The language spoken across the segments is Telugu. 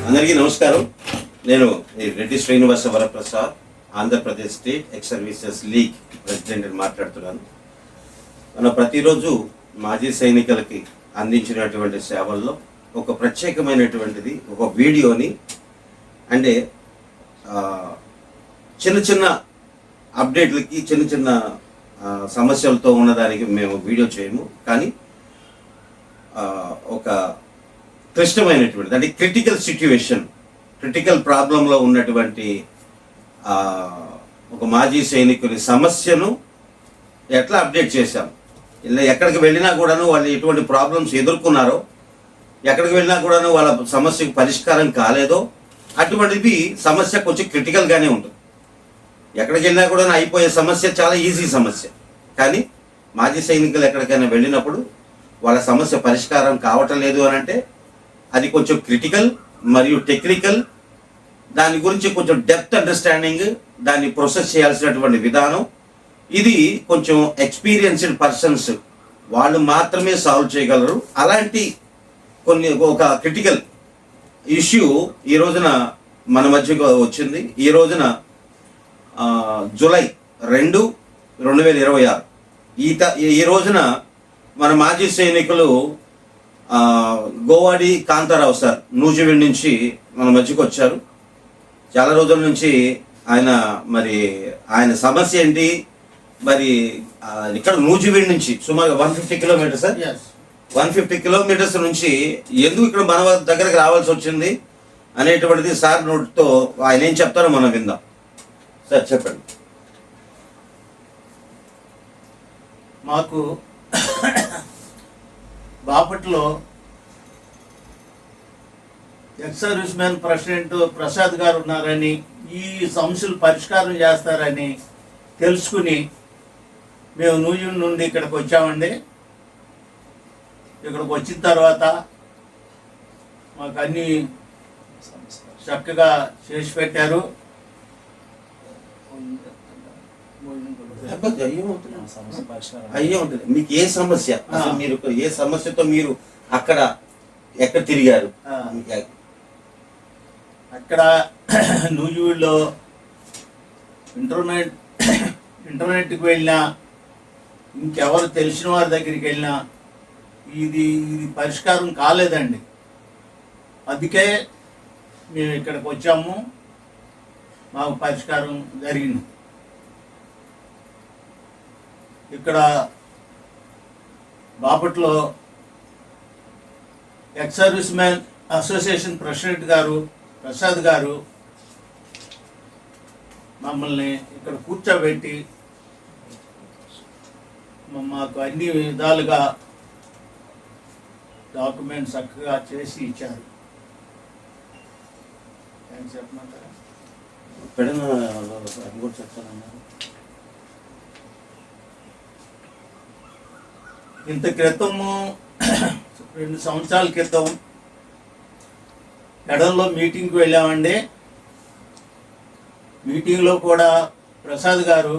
అందరికీ నమస్కారం. నేను Reddy Srinivasa Varaprasad, Andhra Pradesh state ex services league president మాట్లాడుతున్నాను. మనం ప్రతిరోజు మాజీ సైనికులకి అందించినటువంటి సేవల్లో ఒక ప్రత్యేకమైనటువంటిది ఒక వీడియోని, అంటే చిన్న చిన్న అప్డేట్లకి చిన్న చిన్న సమస్యలతో ఉన్నదానికి మేము వీడియో చేయము, కానీ ఒక క్లిష్టమైనటువంటి అంటే క్రిటికల్ సిచ్యువేషన్, క్రిటికల్ ప్రాబ్లంలో ఉన్నటువంటి ఒక మాజీ సైనికుని సమస్యను ఎట్లా అప్డేట్ చేశాం. ఇలా ఎక్కడికి వెళ్ళినా కూడాను వాళ్ళు ఎటువంటి ప్రాబ్లమ్స్ ఎదుర్కొన్నారో, ఎక్కడికి వెళ్ళినా కూడాను వాళ్ళ సమస్యకు పరిష్కారం కాలేదో అటువంటిది సమస్య కొంచెం క్రిటికల్గానే ఉంటుంది. ఎక్కడికి వెళ్ళినా కూడా అయిపోయే సమస్య చాలా ఈజీ సమస్య, కానీ మాజీ సైనికులు ఎక్కడికైనా వెళ్ళినప్పుడు వాళ్ళ సమస్య పరిష్కారం కావటం లేదు అని అంటే అది కొంచెం క్రిటికల్ మరియు టెక్నికల్. దాని గురించి కొంచెం డెప్త్ అండర్స్టాండింగ్, దాన్ని ప్రొసెస్ చేయాల్సినటువంటి విధానం, ఇది కొంచెం ఎక్స్పీరియన్స్డ్ పర్సన్స్ వాళ్ళు మాత్రమే సాల్వ్ చేయగలరు. అలాంటి ఒక క్రిటికల్ ఇష్యూ ఈ రోజున మన మధ్యకు వచ్చింది. ఈ రోజున జూలై 2, 2026 ఈ రోజున మన మాజీ సైనికులు గోవాడి కాంతారావు సార్ నూజివీడ్ నుంచి మన మధ్యకు వచ్చారు. చాలా రోజుల నుంచి ఆయన సమస్య ఏంటి, మరి ఇక్కడ నూజివీడ్ నుంచి సుమారు 150 కిలోమీటర్స్ సార్, 150 కిలోమీటర్స్ నుంచి ఎందుకు ఇక్కడ మన దగ్గరకు రావాల్సి వచ్చింది అనేటువంటిది సార్ నోటితో ఆయన ఏం చెప్తారో మనం విందాం. సార్ చెప్పండి. మాకు బాపట్లో ex service man president Prasad గారు ఉన్నారని, ఈ సమస్యలు పరిష్కారం చేస్తారని తెలుసుకుని మేము నూజివీడ్ నుండి ఇక్కడికి వచ్చామండి. ఇక్కడికి వచ్చిన తర్వాత మాకు అన్నీ చక్కగా చేసి పెట్టారు. అయ్యే ఉంటుంది. మీకు ఏ సమస్య, మీరు ఏ సమస్యతో మీరు ఎక్కడ తిరిగారు? అక్కడ నూజివీడ్లో ఇంటర్నెట్కి వెళ్ళినా, ఇంకెవరు తెలిసిన వారి దగ్గరికి వెళ్ళినా ఇది పరిష్కారం కాలేదండి. అందుకే మేము ఇక్కడికి వచ్చాము, మాకు పరిష్కారం జరిగింది. ఇక్కడ బాపట్లో ex service man association president గారు ప్రసాద్ గారు మమ్మల్ని ఇక్కడ కూర్చోబెట్టి మాకు అన్ని విధాలుగా డాక్యుమెంట్స్ చక్కగా చేసి ఇచ్చారు. చెప్పమంటారా? ఇంత క్రితము 2 సంవత్సరాల క్రితం ఎడంలో మీటింగ్కి వెళ్ళామండి. మీటింగ్లో కూడా ప్రసాద్ గారు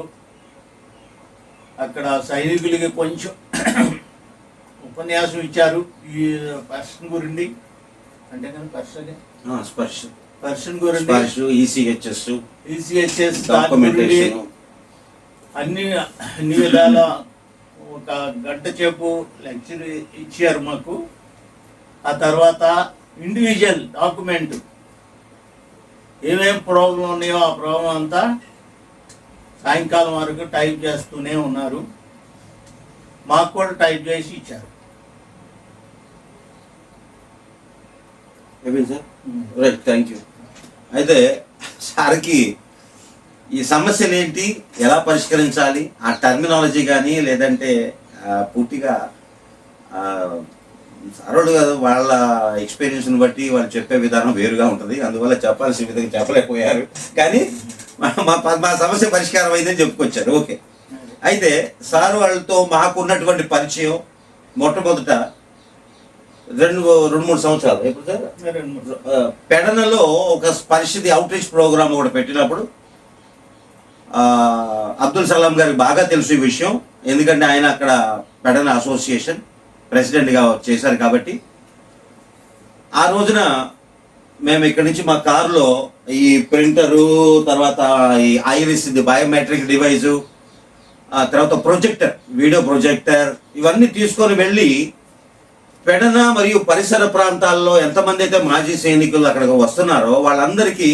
అక్కడ సైనికులకి కొంచెం ఉపన్యాసం ఇచ్చారు ఈ పర్సన్ గురించి. అంటే కానీ పర్సన్ గురించి ఈసీహెచ్ఎస్ అన్ని విధాల ఒక గంట సేపు లెక్చర్ ఇచ్చారు మాకు. ఆ తర్వాత ఇండివిజువల్ డాక్యుమెంట్ ఏమేం ప్రాబ్లం ఉన్నాయో ఆ ప్రాబ్లం అంతా సాయంకాలం వరకు టైప్ చేస్తూనే ఉన్నారు. మాకు కూడా టైప్ చేసి ఇచ్చారు. Right, thank you. అయితే సార్కి ఈ సమస్యలు ఏంటి, ఎలా పరిష్కరించాలి, ఆ టర్మినాలజీ కానీ లేదంటే పూర్తిగా సరళుడు కాదు, వాళ్ళ ఎక్స్పీరియన్స్ని బట్టి వాళ్ళు చెప్పే విధానం వేరుగా ఉంటుంది. అందువల్ల చెప్పాల్సిన విధంగా చెప్పలేకపోయారు, కానీ మా సమస్య పరిష్కారం అయిందని చెప్పుకొచ్చారు. ఓకే. అయితే సార్ వాళ్ళతో మాకు ఉన్నటువంటి పరిచయం మొట్టమొదట 2-3 సంవత్సరాలు ఎప్పుడు సార్ పెడనలో ఒక పరిస్థితి అవుట్రీచ్ ప్రోగ్రామ్ ఒకటి పెట్టినప్పుడు అబ్దుల్ సలాం గారికి బాగా తెలుసు ఈ విషయం. ఎందుకంటే ఆయన అక్కడ పెడన అసోసియేషన్ ప్రెసిడెంట్గా చేశారు కాబట్టి. ఆ రోజున మేము ఇక్కడి నుంచి మా కారులో ఈ ప్రింటరు, తర్వాత ఈ ఐరిస్, ఇది బయోమెట్రిక్ డివైజు, తర్వాత ప్రొజెక్టర్, వీడియో ప్రొజెక్టర్, ఇవన్నీ తీసుకొని వెళ్ళి పెడన మరియు పరిసర ప్రాంతాల్లో ఎంతమంది అయితే మాజీ సైనికులు అక్కడికి వస్తున్నారో వాళ్ళందరికీ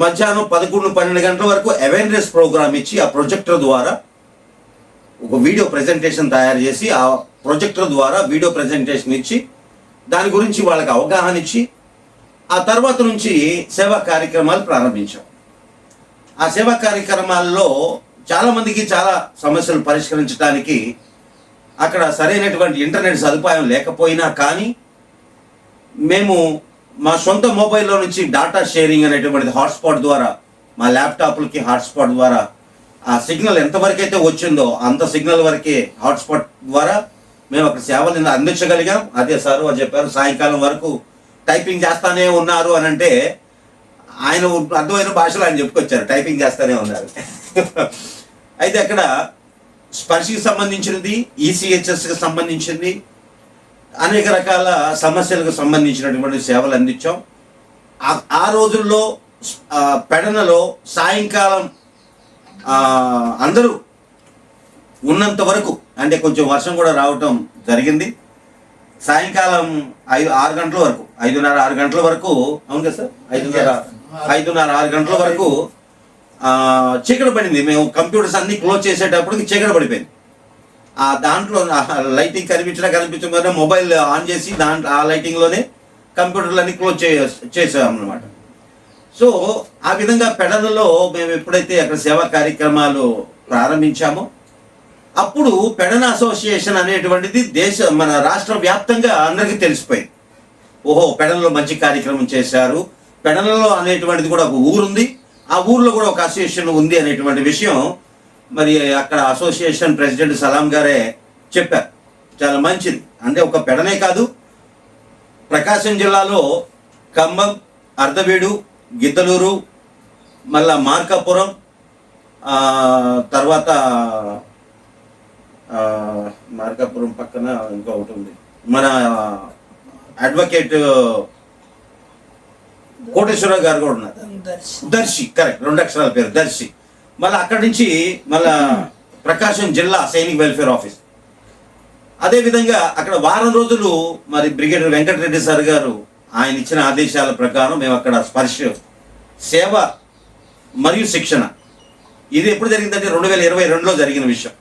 మధ్యాహ్నం 11-12 గంటల వరకు అవేర్నెస్ ప్రోగ్రామ్ ఇచ్చి ఆ ప్రొజెక్టర్ ద్వారా ఒక వీడియో ప్రజెంటేషన్ తయారు చేసి ఆ ప్రొజెక్టర్ ద్వారా వీడియో ప్రజెంటేషన్ ఇచ్చి దాని గురించి వాళ్ళకి అవగాహన ఇచ్చి ఆ తర్వాత నుంచి సేవా కార్యక్రమాలు ప్రారంభించాం. ఆ సేవా కార్యక్రమాల్లో చాలామందికి చాలా సమస్యలు పరిష్కరించడానికి అక్కడ సరైనటువంటి ఇంటర్నెట్ సదుపాయం లేకపోయినా కానీ మేము మా సొంత మొబైల్లో నుంచి డాటా షేరింగ్ అనేటువంటిది హాట్స్పాట్ ద్వారా, మా ల్యాప్టాప్లకి హాట్స్పాట్ ద్వారా ఆ సిగ్నల్ ఎంతవరకు అయితే వచ్చిందో అంత సిగ్నల్ వరకే హాట్స్పాట్ ద్వారా మేము అక్కడ సేవలు అందించగలిగాం. అదే సార్ అని చెప్పారు, సాయంకాలం వరకు టైపింగ్ చేస్తానే ఉన్నారు అని అంటే ఆయన అర్థమైన భాషలో ఆయన చెప్పుకొచ్చారు, టైపింగ్ చేస్తానే ఉన్నారు. అయితే అక్కడ స్పర్శకి సంబంధించినది, ఈసీహెచ్ఎస్కి సంబంధించింది, అనేక రకాల సమస్యలకు సంబంధించినటువంటి సేవలు అందించాం. ఆ రోజుల్లో పెడనలో సాయంకాలం అందరూ ఉన్నంత వరకు, అంటే కొంచెం వర్షం కూడా రావటం జరిగింది, సాయంకాలం 5-6 గంటల వరకు, 5:30-6 గంటల వరకు, అవును కదా సార్, 5:30-6 గంటల వరకు చీకటి పడింది. మేము కంప్యూటర్స్ అన్ని క్లోజ్ చేసేటప్పుడు చీకటి పడిపోయింది. దాంట్లో లైటింగ్ కనిపించకుండా మొబైల్ ఆన్ చేసి ఆ లైటింగ్లోనే కంప్యూటర్లు అన్ని క్లోజ్ చేసాం అన్నమాట. సో ఆ విధంగా పెడనలో మేము ఎప్పుడైతే అక్కడ సేవా కార్యక్రమాలు ప్రారంభించామో అప్పుడు పెడన అసోసియేషన్ అనేటువంటిది మన రాష్ట్ర వ్యాప్తంగా అందరికీ తెలిసిపోయింది. ఓహో, పెడనలో మంచి కార్యక్రమం చేశారు, పెడనలో అనేటువంటిది కూడా ఒక ఊరుంది, ఆ ఊర్లో కూడా ఒక అసోసియేషన్ ఉంది అనేటువంటి విషయం మరి అక్కడ అసోసియేషన్ ప్రెసిడెంట్ సలాం గారే చెప్పారు. చాలా మంచిది, అంటే ఒక పెడనే కాదు, ప్రకాశం జిల్లాలో ఖమ్మం, అర్ధవీడు, గిద్దలూరు, మళ్ళా మార్కాపురం, తర్వాత మార్కాపురం పక్కన ఇంకా ఒకటి ఉంది, మన అడ్వకేట్ కోటేశ్వరరావు గారు కూడా ఉన్నారు, దర్శి, కరెక్ట్, 2 అక్షరాల పేరు దర్శి. మళ్ళీ అక్కడి నుంచి మళ్ళా ప్రకాశం జిల్లా సైనిక్ వెల్ఫేర్ ఆఫీస్. అదేవిధంగా అక్కడ వారం రోజులు మరి బ్రిగేడియర్ వెంకటరెడ్డి సార్ గారు ఆయన ఇచ్చిన ఆదేశాల ప్రకారం మేము అక్కడ స్పర్శ సేవ మరియు శిక్షణ, ఇది ఎప్పుడు జరిగిందంటే 2022లో జరిగిన విషయం.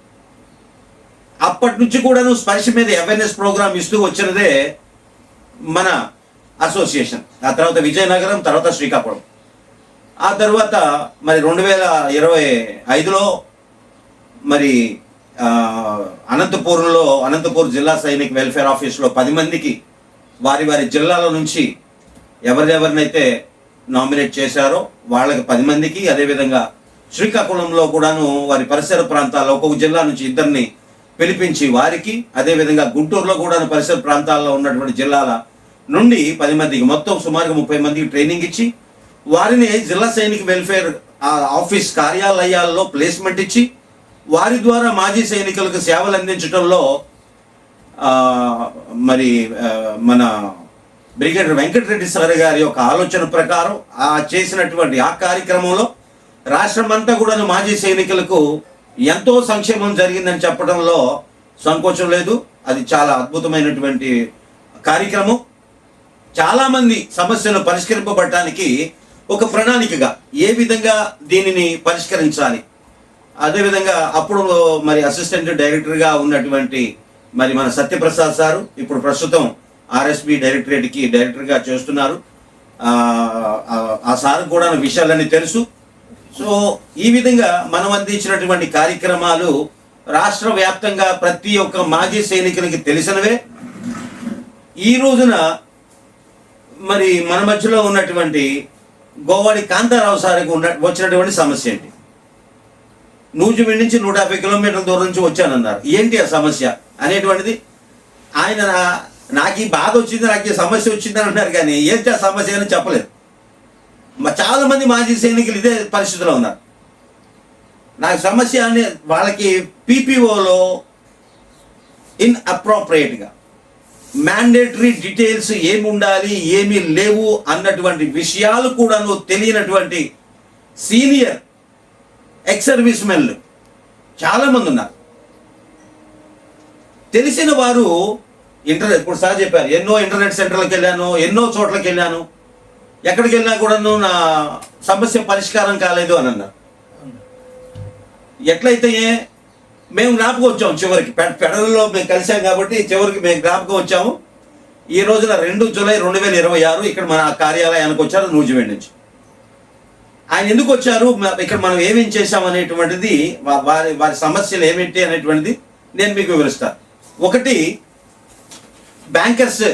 అప్పటి నుంచి కూడాను స్పర్శ మీద అవేర్నెస్ ప్రోగ్రామ్ ఇస్తూ వచ్చినదే మన అసోసియేషన్. ఆ తర్వాత విజయనగరం, తర్వాత శ్రీకాకుళం, ఆ తర్వాత మరి 2025లో మరి అనంతపూర్ జిల్లా సైనిక్ వెల్ఫేర్ ఆఫీస్లో 10 మందికి వారి వారి జిల్లాల నుంచి ఎవరినైతే నామినేట్ చేశారో వాళ్ళకి 10 మందికి, అదేవిధంగా శ్రీకాకుళంలో కూడాను వారి పరిసర ప్రాంతాల్లో ఒక్కొక్క జిల్లా నుంచి 2 పిలిపించి వారికి, అదేవిధంగా గుంటూరులో కూడా పరిసర ప్రాంతాల్లో ఉన్నటువంటి జిల్లాల నుండి 10 మందికి, మొత్తం సుమారుగా 30 మందికి ట్రైనింగ్ ఇచ్చి వారిని జిల్లా సైనిక్ వెల్ఫేర్ ఆఫీస్ కార్యాలయాల్లో ప్లేస్మెంట్ ఇచ్చి వారి ద్వారా మాజీ సైనికులకు సేవలు అందించడంలో మరి మన బ్రిగేడియర్ వెంకటరెడ్డి సార్ గారి యొక్క ఆలోచన ప్రకారం చేసినటువంటి ఆ కార్యక్రమంలో రాష్ట్రమంతా కూడా మాజీ సైనికులకు ఎంతో సంక్షేమం జరిగిందని చెప్పడంలో సంకోచం లేదు. అది చాలా అద్భుతమైనటువంటి కార్యక్రమం. చాలామంది సమస్యలు పరిష్కరింపబడటానికి ఒక ప్రణాళికగా ఏ విధంగా దీనిని పరిష్కరించాలి, అదేవిధంగా అప్పుడు మరి అసిస్టెంట్ డైరెక్టర్గా ఉన్నటువంటి మరి మన సత్యప్రసాద్ సారు ఇప్పుడు ప్రస్తుతం ఆర్ఎస్బి డైరెక్టరేట్కి డైరెక్టర్గా చేస్తున్నారు. ఆ సార్ కూడా విషయాలన్నీ తెలుసు. సో ఈ విధంగా మనం అందించినటువంటి కార్యక్రమాలు రాష్ట్ర వ్యాప్తంగా ప్రతి ఒక్క మాజీ సైనికునికి తెలిసినవే. ఈ రోజున మరి మన మధ్యలో ఉన్నటువంటి గోవాడి కాంతారావు సార్కి వచ్చినటువంటి సమస్య ఏంటి? నూజివీడు నుంచి 150 కిలోమీటర్ల దూరం నుంచి వచ్చానన్నారు. ఏంటి ఆ సమస్య అనేటువంటిది ఆయన నాకు ఈ బాధ వచ్చింది, నాకు ఈ సమస్య వచ్చిందని అన్నారు, కానీ ఏంటి ఆ సమస్య అని చెప్పలేదు. చాలా మంది మాజీ సైనికులు ఇదే పరిస్థితిలో ఉన్నారు. నాకు సమస్య అని వాళ్ళకి పీపీఓలో ఇన్అప్రోప్రియేట్గా మ్యాండేటరీ డీటెయిల్స్ ఏమి ఉండాలి ఏమి లేవు అన్నటువంటి విషయాలు కూడాను తెలియనటువంటి సీనియర్ ఎక్స్ సర్వీస్ మెన్లు చాలామంది ఉన్నారు. తెలిసిన వారు ఇంటర్నెట్, ఇప్పుడు సార్ చెప్పారు, ఎన్నో ఇంటర్నెట్ సెంటర్లకు వెళ్ళాను, ఎన్నో చోట్లకి వెళ్ళాను, ఎక్కడికి వెళ్ళినా కూడాను నా సమస్య పరిష్కారం కాలేదు అని అన్నారు. ఎట్లయితే మేము జ్ఞాపకం వచ్చాము, చివరికి పెడలలో మేము కలిసాం కాబట్టి చివరికి మేము జ్ఞాపకం వచ్చాము. ఈ రోజున 2 జూలై 2026 ఇక్కడ మన కార్యాలయానికి వచ్చారు నూజివేడ్ నుంచి. ఆయన ఎందుకు వచ్చారు, ఇక్కడ మనం ఏమేం చేశామనేటువంటిది, వారి సమస్యలు ఏమిటి అనేటువంటిది నేను మీకు వివరిస్తాను. ఒకటి, బ్యాంకర్స్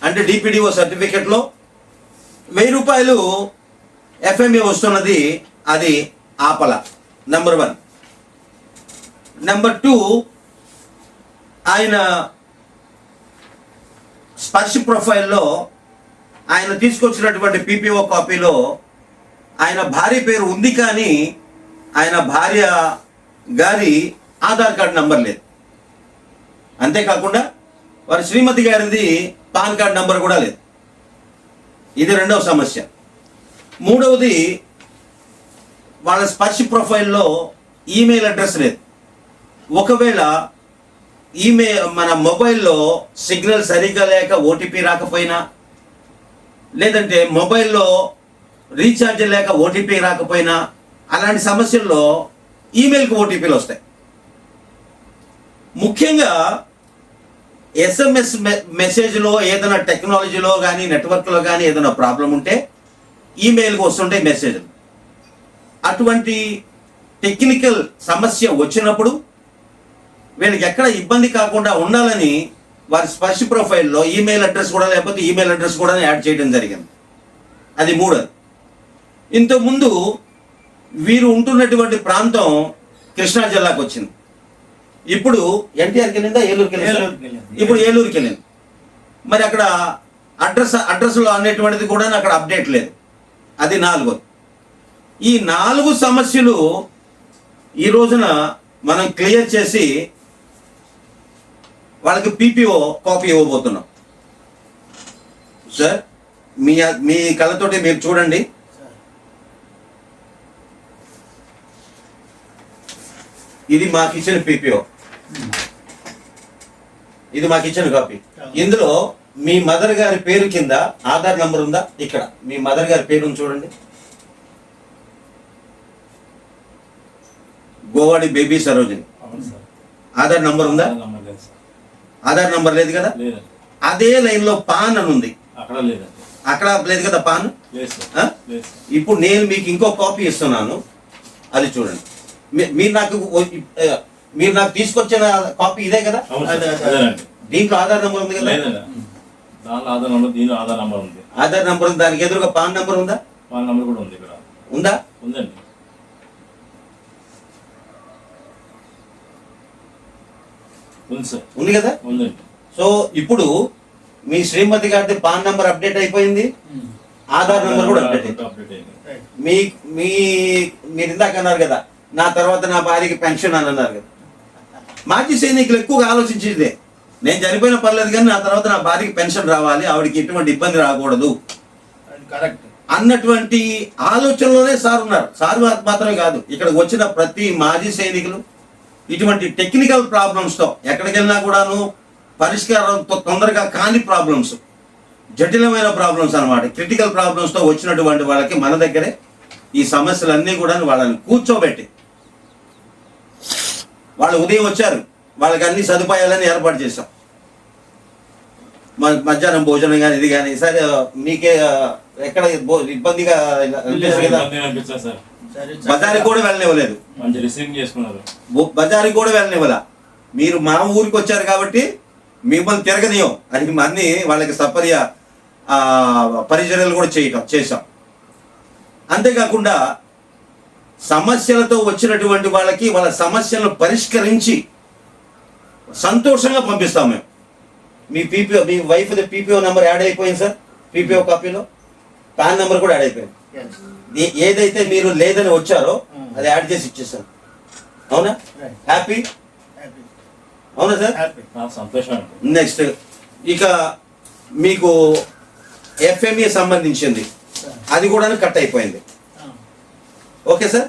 అంటే డిపిడిఓ సర్టిఫికెట్లో 1000 రూపాయలు ఎఫ్ఎంఏ వస్తున్నది, అది ఆపల. నెంబర్ 1. నెంబర్ 2, ఆయన స్పర్శ్ ప్రొఫైల్లో ఆయన తీసుకొచ్చినటువంటి పీపీఓ కాపీలో ఆయన భార్య పేరు ఉంది, కానీ ఆయన భార్య గారి ఆధార్ కార్డు నంబర్ లేదు. అంతేకాకుండా వారి శ్రీమతి గారిది పాన్ కార్డ్ నంబర్ కూడా లేదు. ఇది 2వ సమస్య. 3వది, వాళ్ళ స్పర్శ్ ప్రొఫైల్లో ఈమెయిల్ అడ్రస్ లేదు. ఒకవేళ మన మొబైల్లో సిగ్నల్ సరిగ్గా లేక ఓటీపీ రాకపోయినా, లేదంటే మొబైల్లో రీఛార్జ్ లేక ఓటీపీ రాకపోయినా, అలాంటి సమస్యల్లో ఈమెయిల్కి ఓటీపీలు వస్తాయి. ముఖ్యంగా ఎస్ఎంఎస్ మెసేజ్లో ఏదైనా టెక్నాలజీలో కానీ నెట్వర్క్లో కానీ ఏదైనా ప్రాబ్లం ఉంటే ఈమెయిల్కి వస్తుంటాయి మెసేజ్లు. అటువంటి టెక్నికల్ సమస్య వచ్చినప్పుడు వీళ్ళకి ఎక్కడ ఇబ్బంది కాకుండా ఉండాలని వారి స్పర్శ్ ప్రొఫైల్లో ఈమెయిల్ అడ్రస్ కూడా, లేకపోతే ఈమెయిల్ అడ్రస్ కూడా యాడ్ చేయడం జరిగింది. అది 3వది. ఇంతకుముందు వీరు ఉంటున్నటువంటి ప్రాంతం కృష్ణా జిల్లాకు వచ్చింది. ఇప్పుడు ఎన్టీఆర్కి వెళ్ళిందా, ఏలూరుకి వెళ్ళిందా? ఇప్పుడు ఏలూరుకి వెళ్ళింది. మరి అక్కడ అడ్రస్లో అనేటువంటిది కూడా అక్కడ అప్డేట్ లేదు. అది 4వది. ఈ 4 సమస్యలు ఈ రోజున మనం క్లియర్ చేసి వాళ్ళకి పీపీఓ కాపీ ఇవ్వబోతున్నాం. సార్, మీ కళ్ళతోటి మీరు చూడండి. ఇది మాకు ఇచ్చిన పీపీఓ, ఇది మాకు ఇచ్చిన కాపీ. ఇందులో మీ మదర్ గారి పేరు కింద ఆధార్ నంబర్ ఉందా? ఇక్కడ మీ మదర్ గారి పేరు చూడండి, గోవాడి బేబీ సరోజిని. ఆధార్ నంబర్ ఉందా? ఆధార్ నంబర్ లేదు కదా. అదే లైన్ లో పాన్ అని ఉంది, అక్కడ లేదు కదా పాన్. ఇప్పుడు నేను మీకు ఇంకో కాపీ ఇస్తున్నాను, అది చూడండి. మీరు నాకు తీసుకొచ్చిన కాపీ ఇదే కదా. దీంట్లో ఆధార్ నంబర్ ఉంది కదా. ఆధార్ నంబర్ ఉంది, దానికి ఎదురుగా పాన్ నంబర్ ఉందా? పాన్ నంబర్ కూడా ఉంది, ఇక్కడ ఉందా? ఉందండి. ఉంది కదా. ఉందండి. సో ఇప్పుడు మీ శ్రీమతి గారి పాన్ నంబర్ అప్డేట్ అయిపోయింది, ఆధార్ నంబర్ కూడా అప్డేట్ అయింది. మీరు ఇందాక అన్నారు కదా, నా తర్వాత నా భార్యకి పెన్షన్ అని అన్నారు కదా. మాజీ సైనికులు ఎక్కువగా ఆలోచించేదే, నేను చనిపోయిన పర్లేదు కానీ నా తర్వాత నా భార్యకి పెన్షన్ రావాలి, ఆవిడకి ఎటువంటి ఇబ్బంది రాకూడదు అన్నటువంటి ఆలోచనలోనే సార్ ఉన్నారు. సార్ మాత్రమే కాదు, ఇక్కడికి వచ్చిన ప్రతి మాజీ సైనికులు ఇటువంటి టెక్నికల్ ప్రాబ్లమ్స్తో ఎక్కడికి వెళ్ళినా కూడాను పరిష్కారంతో తొందరగా కాని ప్రాబ్లమ్స్, జటిలమైన ప్రాబ్లమ్స్ అన్నమాట, క్రిటికల్ ప్రాబ్లమ్స్తో వచ్చినటువంటి వాళ్ళకి మన దగ్గరే ఈ సమస్యలన్నీ కూడా వాళ్ళని కూర్చోబెట్టి, వాళ్ళు ఉదయం వచ్చారు, వాళ్ళకి అన్ని సదుపాయాలని ఏర్పాటు చేశాం. మధ్యాహ్నం భోజనం కానీ ఇది కానీ. సరే, మీకే ఎక్కడ ఇబ్బందిగా బజారికి కూడా వెళ్ళనివ్వలేదు, బజారికి కూడా వెళ్ళనివ్వలా. మీరు మా ఊరికి వచ్చారు కాబట్టి మిమ్మల్ని తిరగనీయం అని అన్ని వాళ్ళకి సపర్య పరిచర్యలు కూడా చేశాం. అంతేకాకుండా సమస్యలతో వచ్చినటువంటి వాళ్ళకి వాళ్ళ సమస్యలను పరిష్కరించి సంతోషంగా పంపిస్తాం మేము. మీ పీపీఓ, మీ వైఫ్ పీపీఓ నెంబర్ యాడ్ అయిపోయింది సార్, పీపీఓ కాపీలో పాన్ నెంబర్ కూడా యాడ్ అయిపోయింది. ఏదైతే మీరు లేదని వచ్చారో అది యాడ్ చేసి ఇచ్చేసాను. అవునా? హ్యాపీ? అవునా సార్? సంతోషం. నెక్స్ట్ ఇక మీకు ఎఫ్ఎంఏ సంబంధించింది, అది కూడా కట్ అయిపోయింది. ఓకే సార్,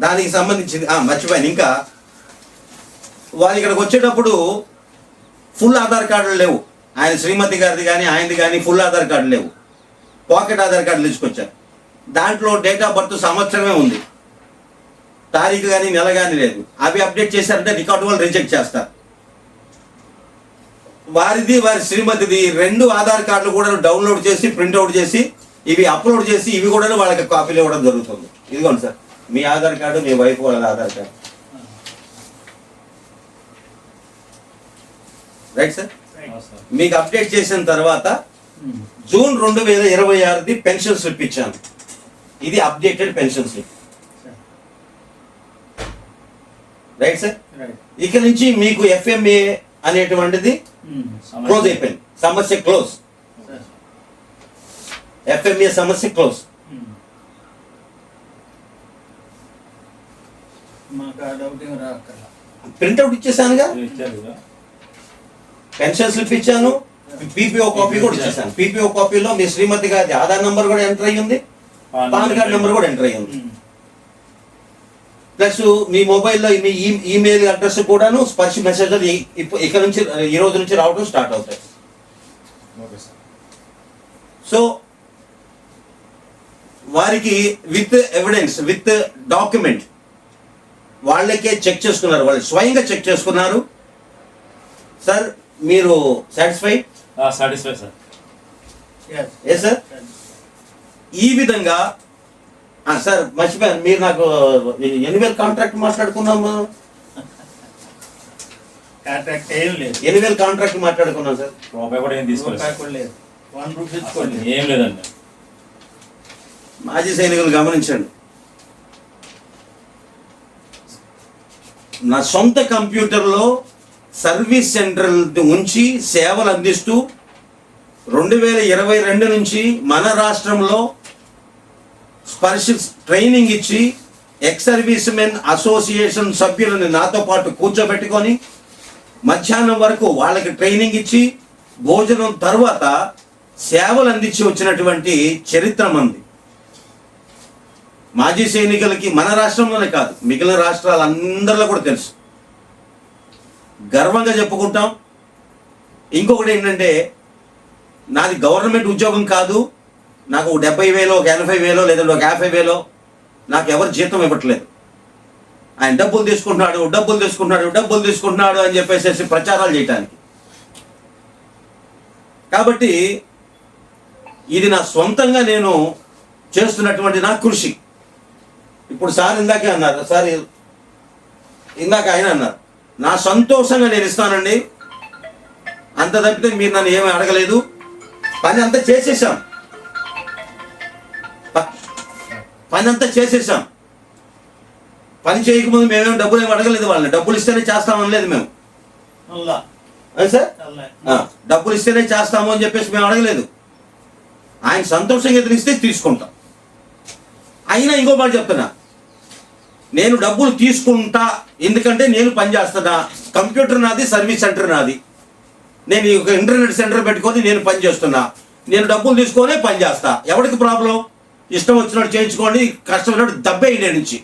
దానికి సంబంధించింది మర్చిపోయాను. ఇంకా వాళ్ళు ఇక్కడికి వచ్చేటప్పుడు ఫుల్ ఆధార్ కార్డులు లేవు. ఆయన శ్రీమతి గారిది కానీ ఆయనది కానీ ఫుల్ ఆధార్ కార్డు లేవు, పాకెట్ ఆధార్ కార్డులు తీసుకొచ్చారు. దాంట్లో డేట్ ఆఫ్ బర్త్ సంవత్సరమే ఉంది, తారీఖు కానీ నెల కానీ లేదు. అవి అప్డేట్ చేశారంటే రికార్డు వాళ్ళు రిజెక్ట్ చేస్తారు. వారిది వారి శ్రీమతిది 2 ఆధార్ కార్డులు కూడా డౌన్లోడ్ చేసి ప్రింట్అవుట్ చేసి ఇవి అప్లోడ్ చేసి ఇవి కూడా వాళ్ళకి కాపీలు ఇవ్వడం జరుగుతుంది. ఇదిగోండి సార్, మీ ఆధార్ కార్డు, మీ వైఫ్ వాళ్ళ ఆధార్ కార్డు. Right sir. మీకు అప్డేట్ చేసిన తర్వాత జూన్ 2026ది పెన్షన్ స్లిప్ ఇచ్చాను. ఇది updated pension slip. Right sir. ఇక నుంచి మీకు ఎఫ్ఎంఏ అనేటువంటిది క్లోజ్ అయిపోయింది, సమస్య క్లోజ్. ఎఫ్ఎంఏ సమస్య క్లోజ్. ప్రింట్అవుట్ ఇచ్చేసానుగా, పెన్షన్ స్లిప్ ఇచ్చాను, పీపీఓ కాపీ కూడా ఇచ్చేసాను. పీపీఓ కాపీలో మీ శ్రీమతి గారి ఆధార్ నంబర్ కూడా ఎంటర్ అయ్యింది, పాన్ కార్డ్ నెంబర్ కూడా ఎంటర్ అయ్యింది. ప్లస్ మీ మొబైల్లో మీ ఈమెయిల్ అడ్రస్ కూడాను స్పర్శ మెసేజ్ ఇక్కడ నుంచి ఈ రోజు నుంచి రావడం స్టార్ట్ అవుతాయి. సో వారికి విత్ ఎవిడెన్స్, విత్ డాక్యుమెంట్ వాళ్ళకే చెక్ చేసుకున్నారు, వాళ్ళు స్వయంగా చెక్ చేసుకున్నారు. సార్ మీరు సాటిస్ఫై సార్? ఏ సార్, ఈ విధంగా సార్ మర్చిపోయాను, మీరు నాకు 8,000 కాంట్రాక్ట్ మాట్లాడుకున్నాము. కాంట్రాక్ట్ ఏం లేదు, 8,000 కాంట్రాక్ట్ మాట్లాడుకున్నాం సార్. రూపాయి కూడా ఏం తీసుకోలేదు, ఏం లేదండి. మాజీ సైనికులు గమనించండి, నా సొంత కంప్యూటర్లో సర్వీస్ సెంటర్ ఉంచి సేవలు అందిస్తూ 2022 నుంచి మన రాష్ట్రంలో స్పర్శ ట్రైనింగ్ ఇచ్చి ఎక్స్ సర్వీస్ మెన్ అసోసియేషన్ సభ్యులను నాతో పాటు కూర్చోబెట్టుకొని మధ్యాహ్నం వరకు వాళ్ళకి ట్రైనింగ్ ఇచ్చి భోజనం తర్వాత సేవలు అందించి వచ్చినటువంటి చరిత్ర మంది. మాజీ సైనికులకి మన రాష్ట్రంలోనే కాదు, మిగిలిన రాష్ట్రాలందరిలో కూడా తెలుసు, గర్వంగా చెప్పుకుంటాం. ఇంకొకటి ఏంటంటే, నాది గవర్నమెంట్ ఉద్యోగం కాదు, నాకు 70,000 ఒక 80,000 లేదంటే ఒక 50,000 నాకు ఎవరు జీతం ఇవ్వట్లేదు. ఆయన డబ్బులు తీసుకుంటున్నాడు అని చెప్పేసి ప్రచారాలు చేయటానికి. కాబట్టి ఇది నా సొంతంగా నేను చేస్తున్నటువంటి నా కృషి. ఇప్పుడు సార్ ఇందాకే అన్నారు, సార్ ఇందాక ఆయన అన్నారు, నా సంతోషంగా నేను ఇస్తానండి, అంత తప్పితే మీరు నన్ను ఏమీ అడగలేదు, పని అంతా చేసేసాం, పని చేయకముందు మేమేం డబ్బులు ఏమి అడగలేదు వాళ్ళని. డబ్బులు ఇస్తేనే చేస్తామనలేదు మేము సార్, డబ్బులు ఇస్తేనే చేస్తాము అని చెప్పేసి మేము అడగలేదు. ఆయన సంతోషంగా ఎదురిస్తే తీసుకుంటాం. అయినా ఇంకో మాట చెప్తున్నా, నేను డబ్బులు తీసుకుంటా, ఎందుకంటే నేను పని చేస్తున్నా, కంప్యూటర్ నాది, సర్వీస్ సెంటర్ నాది, నేను ఒక ఇంటర్నెట్ సెంటర్ పెట్టుకొని నేను పని చేస్తున్నా, నేను డబ్బులు తీసుకొని పని చేస్తా. ఎవరికి ప్రాబ్లం? ఇష్టం వచ్చినట్టు చేయించుకోండి, కష్టం వచ్చినట్టు దబ్బే ఇండియా నుంచి.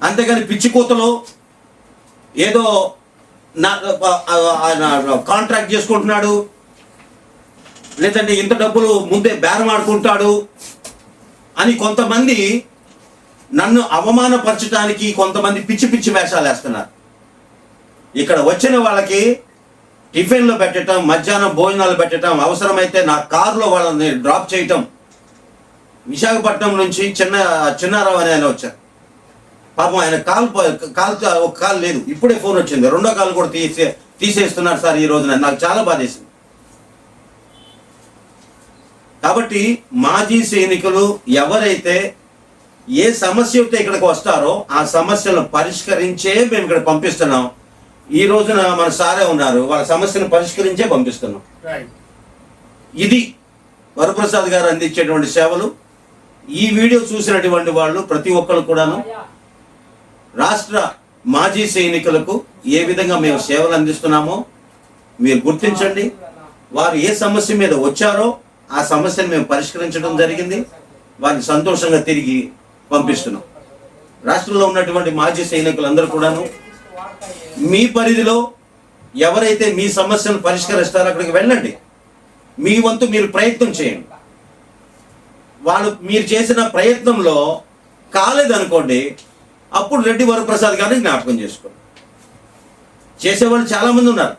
అంతేగాని పిచ్చి కూతలు ఏదో నా కాంట్రాక్ట్ చేసుకుంటున్నాడు, లేదంటే ఇంత డబ్బులు ముందే బేరం ఆడుకుంటాడు అని కొంతమంది నన్ను అవమానపరచడానికి కొంతమంది పిచ్చి పిచ్చి వేషాలు వేస్తున్నారు. ఇక్కడ వచ్చిన వాళ్ళకి టిఫిన్లు పెట్టడం, మధ్యాహ్నం భోజనాలు పెట్టడం, అవసరమైతే నా కారులో వాళ్ళని డ్రాప్ చేయటం. విశాఖపట్నం నుంచి చిన్నారావు అని ఆయన వచ్చారు. పాపం ఆయన ఒక కాల్ లేదు, ఇప్పుడే ఫోన్ వచ్చింది, 2వ కాల్ కూడా తీసేస్తున్నారు సార్ ఈ రోజున. నాకు చాలా బాధేసింది. కాబట్టి మాజీ సైనికులు ఎవరైతే ఏ సమస్యతో ఇక్కడికి వస్తారో ఆ సమస్యలను పరిష్కరించే మేము ఇక్కడ పంపిస్తున్నాం. ఈ రోజున మన సారే ఉన్నారు, వాళ్ళ సమస్యను పరిష్కరించే పంపిస్తున్నాం. ఇది వరప్రసాద్ గారు అందించేటువంటి సేవలు. ఈ వీడియో చూసినటువంటి వాళ్ళు ప్రతి ఒక్కరు కూడాను రాష్ట్ర మాజీ సైనికులకు ఏ విధంగా మేము సేవలు అందిస్తున్నామో మీరు గుర్తించండి. వారు ఏ సమస్య మీద వచ్చారో ఆ సమస్యను మేము పరిష్కరించడం జరిగింది. వారిని సంతోషంగా తిరిగి పంపిస్తున్నాం. రాష్ట్రంలో ఉన్నటువంటి మాజీ సైనికులందరూ కూడాను మీ పరిధిలో ఎవరైతే మీ సమస్యను పరిష్కరిస్తారో అక్కడికి వెళ్ళండి. మీ వంతు మీరు ప్రయత్నం చేయండి. వాళ్ళు మీరు చేసిన ప్రయత్నంలో కాలేదనుకోండి, అప్పుడు రెడ్డి వరప్రసాద్ గారిని జ్ఞాపకం చేసుకోండి. చేసేవాళ్ళు చాలామంది ఉన్నారు.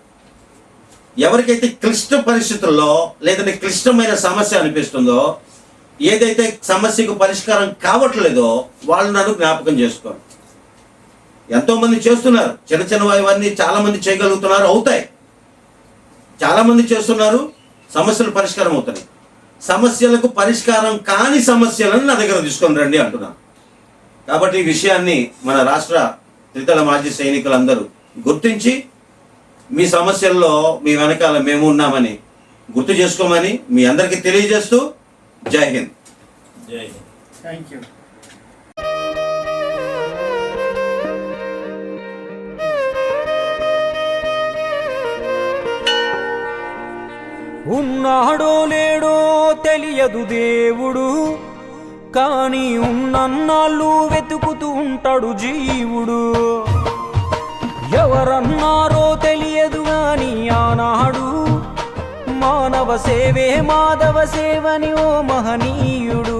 ఎవరికైతే క్లిష్ట పరిస్థితుల్లో లేదంటే క్లిష్టమైన సమస్య అనిపిస్తుందో, ఏదైతే సమస్యకు పరిష్కారం కావట్లేదో వాళ్ళు నన్ను జ్ఞాపకం చేసుకోండి. ఎంతోమంది చేస్తున్నారు, చిన్న చిన్నవన్నీ చాలామంది చేయగలుగుతున్నారు, అవుతాయి. చాలామంది చేస్తున్నారు, సమస్యలు పరిష్కారం అవుతాయి. సమస్యలకు పరిష్కారం కాని సమస్యలను నా దగ్గర తీసుకొని రండి అంటున్నాను. కాబట్టి ఈ విషయాన్ని మన రాష్ట్ర త్రితల మాజీ సైనికులందరూ గుర్తించి మీ సమస్యల్లో మీ వెనకాల మేము ఉన్నామని గుర్తు చేసుకోమని మీ అందరికీ తెలియజేస్తూ జై హింద్. జై హింద్. Thank you. ఉన్నాడో లేడో తెలియదు దేవుడు, కానీ ఉన్నన్నాళ్ళు వెతుకుతూ ఉంటాడు జీవుడు. ఎవరన్నారో తెలియదు గాని ఆనాడు మానవ సేవే మాధవ సేవని ఓ మహనీయుడు.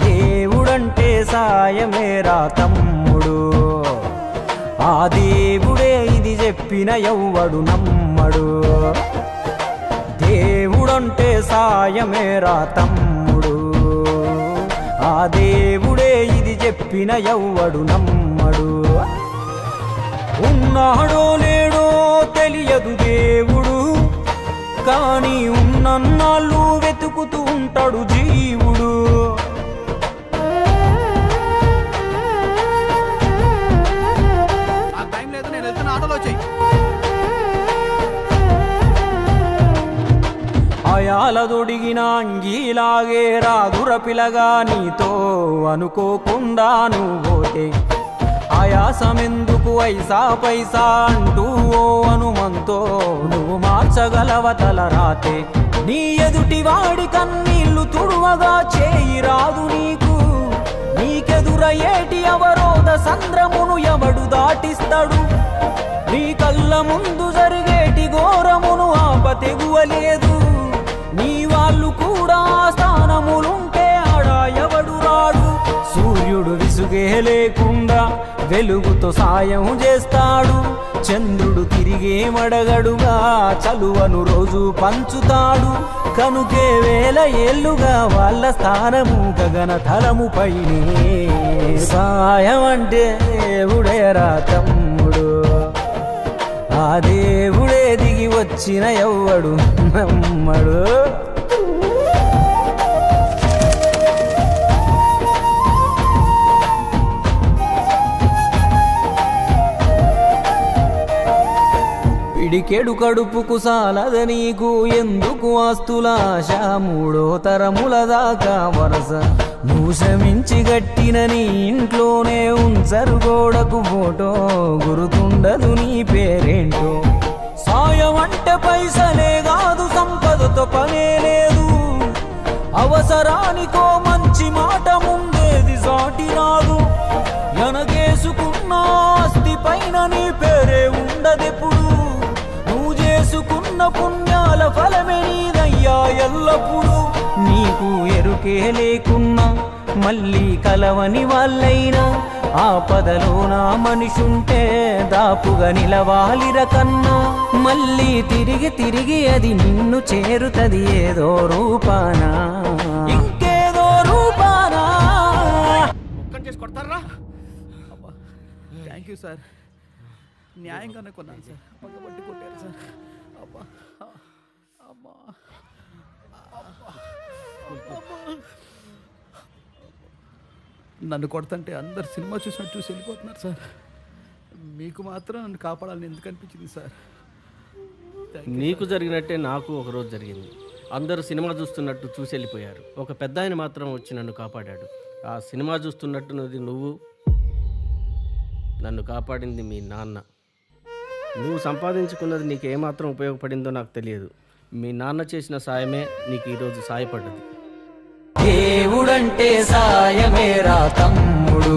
దేవుడంటే సాయమేరా తమ్ముడు, ఆ దేవుడే ఇది చెప్పిన ఎవ్వడు నమ్మడు. దేవుడంటే సాయమేరా తమ్ముడు, ఆ దేవుడే ఇది చెప్పిన ఎవ్వడు నమ్మడు. ఉన్నాడో లేడో తెలియదు దేవుడు, కానీ ఉన్నన్నాళ్ళు వెతుకుతూ ఉంటాడు జీవుడు. అయాలదొడిగిన అంగీలాగే రాదుర పిలగా నీతో అనుకోకుండా నువ్వోటే. ఆయాసమెందుకు ఐసా పైసా అంటూ ఓ అనుమంతో నువ్వు మార్చగలవ తల రాతే. నీ ఎదుటి వాడి కన్నీళ్లు తుడువగా చేయి రాదు నీకు. నీకెదురయ్యేటి అవరోధ సంద్రమును ఎవడు దాటిస్తాడు. నీ కళ్ళ ముందు జరిగేటి ఘోరమును ఆపతెగువలేదు. నీ వాళ్ళు కూడా స్థానములుంటే ఆడా ఎవడు రాడు. సూర్యుడు విసుగే లేకుండా వెలుగుతో సాయం చేస్తాడు. చంద్రుడు తిరిగే మడగడుగా చలువను రోజు పంచుతాడు. కనుకే వేల ఏళ్ళుగా వాళ్ళ స్థానము గగన తలము పైనే. సాయం అంటే దేవుడేరా తమ్ముడు, ఆ దేవుడే దిగి వచ్చిన ఎవ్వడు నమ్మడు. పిడికెడు కడుపుకు సాలద నీకు ఎందుకు ఆస్తులాశ. మూడో తరముల దాకా వరస నువ్వు శ్రమించి గట్టిన నీ ఇంట్లోనే ఉంచరు గోడకు ఫోటో. గుర్తుండదు నీ పేరేంటో. సాయం అంటే పైసలే కాదు, సంపదతో పనే లేదు. అవసరానికో మంచి మాట ముందేది సాటి రాదు. ఎనగేసుకున్న ఆస్తి పైన నీ పేరే ఉండదెప్పుడు. నువ్వు చేసుకున్న పుణ్యాల ఫలమే నీదయ్యా ఎల్లప్పుడు. నీకు ఎరుకే లేకున్నా మళ్ళీ కలవని వాళ్ళైనా ఆపదలో నా మనిషుంటే దాపుగా నిలవాలిర కన్నా. మళ్ళీ తిరిగి తిరిగి అది నిన్ను చేరుతది ఏదో రూపానా, ఇంకేదో రూపానా. చేసి కొడతారా? అబ్బా థ్యాంక్ యూ సార్, న్యాయంగానే కొన్నాను సార్, పక్కబట్టి కొట్టారు సార్. అబ్బా అబ్బా నన్ను కొడతంటే అందరు సినిమా చూసినట్టు చూసి వెళ్ళిపోతున్నారు సార్. మీకు మాత్రం నన్ను కాపాడాలని ఎందుకు అనిపించింది సార్? నీకు జరిగినట్టే నాకు ఒకరోజు జరిగింది. అందరూ సినిమా చూస్తున్నట్టు చూసి వెళ్ళిపోయారు. ఒక పెద్ద ఆయన మాత్రం వచ్చి నన్ను కాపాడాడు. ఆ సినిమా చూస్తున్నట్టున్నది నువ్వు, నన్ను కాపాడింది మీ నాన్న. నువ్వు సంపాదించుకున్నది నీకు ఏమాత్రం ఉపయోగపడిందో నాకు తెలియదు. మీ నాన్న చేసిన సాయమే నీకు ఈరోజు సాయపడ్డది. దేవుడంటే సాయమేరా తమ్ముడు,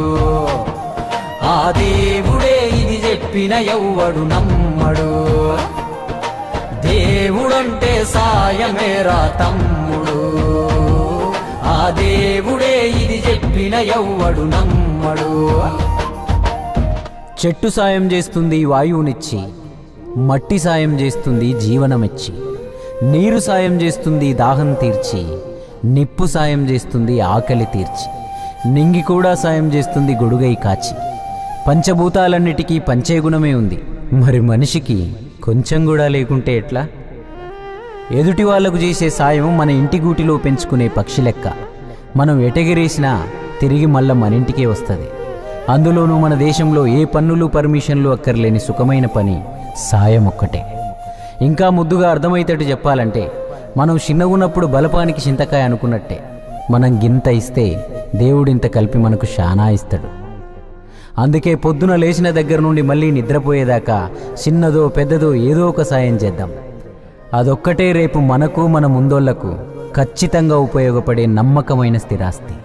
ఆ దేవుడే ఇది చెప్పిన ఎవ్వడు నమ్మడు. దేవుడంటే సాయమేరా తమ్ముడు, ఆ దేవుడే ఇది చెప్పిన ఎవ్వడు నమ్మడు. చెట్టు సాయం చేస్తుంది వాయువునిచ్చి, మట్టి సాయం చేస్తుంది జీవనమిచ్చి, నీరు సాయం చేస్తుంది దాహం తీర్చి, నిప్పు సాయం చేస్తుంది ఆకలి తీర్చి, నింగి కూడా సాయం చేస్తుంది గొడుగై కాచి. పంచభూతాలన్నిటికీ పంచే గుణమే ఉంది, మరి మనిషికి కొంచెం కూడా లేకుంటే ఎట్లా? ఎదుటి వాళ్లకు చేసే సాయం మన ఇంటి గూటిలో పెంచుకునే పక్షి లెక్క. మనం ఎటగిరేసినా తిరిగి మళ్ళా మన ఇంటికే వస్తుంది. అందులోనూ మన దేశంలో ఏ పన్నులు పర్మిషన్లు అక్కర్లేని సుఖమైన పని సాయం ఒక్కటే. ఇంకా ముద్దుగా అర్థమయ్యేటట్టు చెప్పాలంటే, మనం చిన్నగున్నప్పుడు బలపానికి చింతకాయ అనుకున్నట్టే, మనం గింత ఇస్తే దేవుడింత కలిపి మనకు శానా ఇస్తాడు. అందుకే పొద్దున లేచిన దగ్గర నుండి మళ్ళీ నిద్రపోయేదాకా చిన్నదో పెద్దదో ఏదో ఒక సాయం చేద్దాం. అదొక్కటే రేపు మనకు మన ముందోళ్లకు ఖచ్చితంగా ఉపయోగపడే నమ్మకమైన స్థిరాస్తి.